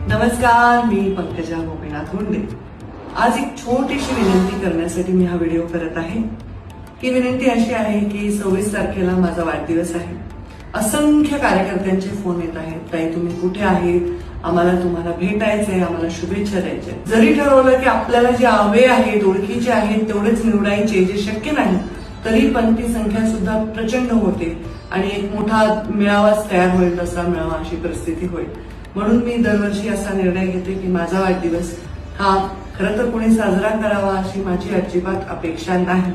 नमस्कार, मी पंकजा गोपीनाथ मुंडे। आज एक छोटीशी विनंती करण्यासाठी मी हा व्हिडिओ करत आहे। की विनंती अशी आहे की 26 तारखेला माझा वाढदिवस आहे। असंख्य कार्यकर्त्यांचे फोन येत आहेत, ताई तुम्ही कुठे आहेत, आम्हाला तुम्हाला भेटायचंय, आम्हाला शुभेच्छा द्यायच्या। जरी ठरवलं की आपल्याला जे हवे आहेत, ओळखीचे आहेत तेवढेच निवडायचे, जे शक्य नाही तरी पण ती संख्या सुद्धा प्रचंड होते आणि एक मोठा मेळावाच तयार होईल, तसा मेळावा अशी परिस्थिती होईल। म्हणून मी दरवर्षी असा निर्णय घेते की माझा वाढदिवस हा खरं तर कोणी साजरा करावा अशी माझी अजिबात अपेक्षा नाही,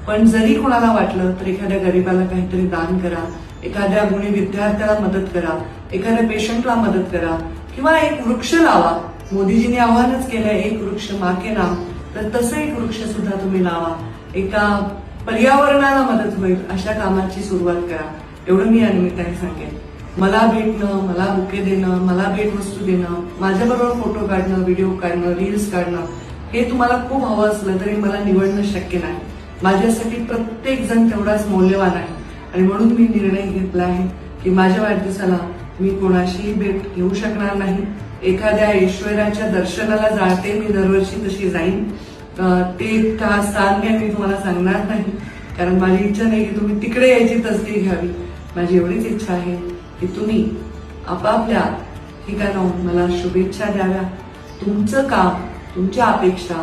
पण जरी कोणाला वाटलं तर एखाद्या गरीबाला काहीतरी दान करा, एखाद्या गुणी विद्यार्थ्याला मदत करा, एखाद्या पेशंटला मदत करा किंवा एक वृक्ष लावा। मोदीजींनी आव्हानच केलंय, एक वृक्ष माँ के नाम, तर तसं एक वृक्ष सुद्धा तुम्ही लावा। एका पर्यावरणाला मदत होईल अशा कामाची सुरुवात करा, एवढं मी या निमित्ताने सांगेन। मला भेटणं, मला बुके देणं, मला भेटवस्तू देणं, माझ्याबरोबर फोटो काढणं, व्हिडिओ काढणं, रील्स काढणं, हे तुम्हाला खूप हवं असलं तरी मला निवडणं शक्य नाही। माझ्यासाठी प्रत्येक जण तेवढाच मौल्यवान आहे आणि म्हणून मी निर्णय घेतला आहे की माझ्या वाढदिवसाला मी कोणाशीही भेट घेऊ शकणार नाही। एखाद्या ऐश्वर्याच्या दर्शनाला जाते मी दरवर्षी, तशी जाईन। ते का स्थान काय मी तुम्हाला सांगणार नाही, कारण माझी इच्छा नाही की तुम्ही तिकडे यायची तसदी घ्यावी। माझी एवढीच इच्छा आहे की तुम्ही आपापल्या ठिकाणाहून मला शुभेच्छा द्याव्या। तुमचं काम, तुमच्या अपेक्षा,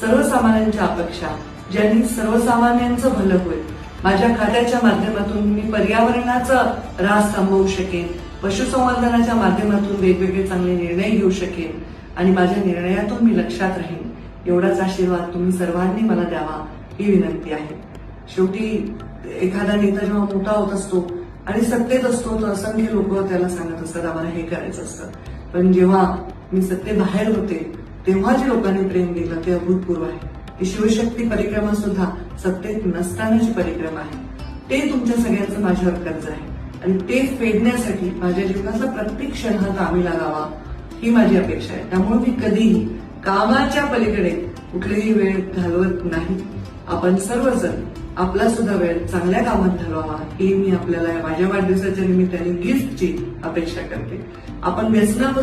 सर्वसामान्यांच्या अपेक्षा, ज्यांनी सर्वसामान्यांचं भलं होईल, माझ्या खात्याच्या माध्यमातून मी पर्यावरणाचा ऱ्हास थांबवू शकेन, पशुसंवर्धनाच्या माध्यमातून वेगवेगळे चांगले निर्णय घेऊ शकेन आणि माझ्या निर्णयातून मी लक्षात राहीन, एवढाच आशीर्वाद तुम्ही सर्वांनी मला द्यावा ही विनंती आहे। शेवटी एखादा नेता जेव्हा मोठा होत असतो आणि सत्तेत असतो तर असंख्य लोक त्याला सांगत असतात आम्हाला हे करायचं असतं, पण जेव्हा मी सत्तेबाहेर होते तेव्हा जे लोकांनी प्रेम दिलं ते अभूतपूर्व आहे। ही शिवशक्ती परिक्रमा सुद्धा सत्तेत नसतानाची परिक्रमा आहे। ते तुमच्या सगळ्यांचं माझ्यावर कर्ज आहे आणि ते फेडण्यासाठी माझ्या जीवनातला प्रत्येक क्षण हा कामी लागावा ही माझी अपेक्षा आहे। त्यामुळे मी कधीही कामाच्या पलीकडे कुठलीही वेळ घालवत नाही। आपण सर्वजण आपला सुद्धा वेळ चांगल्या कामात घालवावा ही मी आपल्याला माझ्या वाढदिवसाच्या निमित्ताने गिफ्टची अपेक्षा करते। आपण व्यसनापासून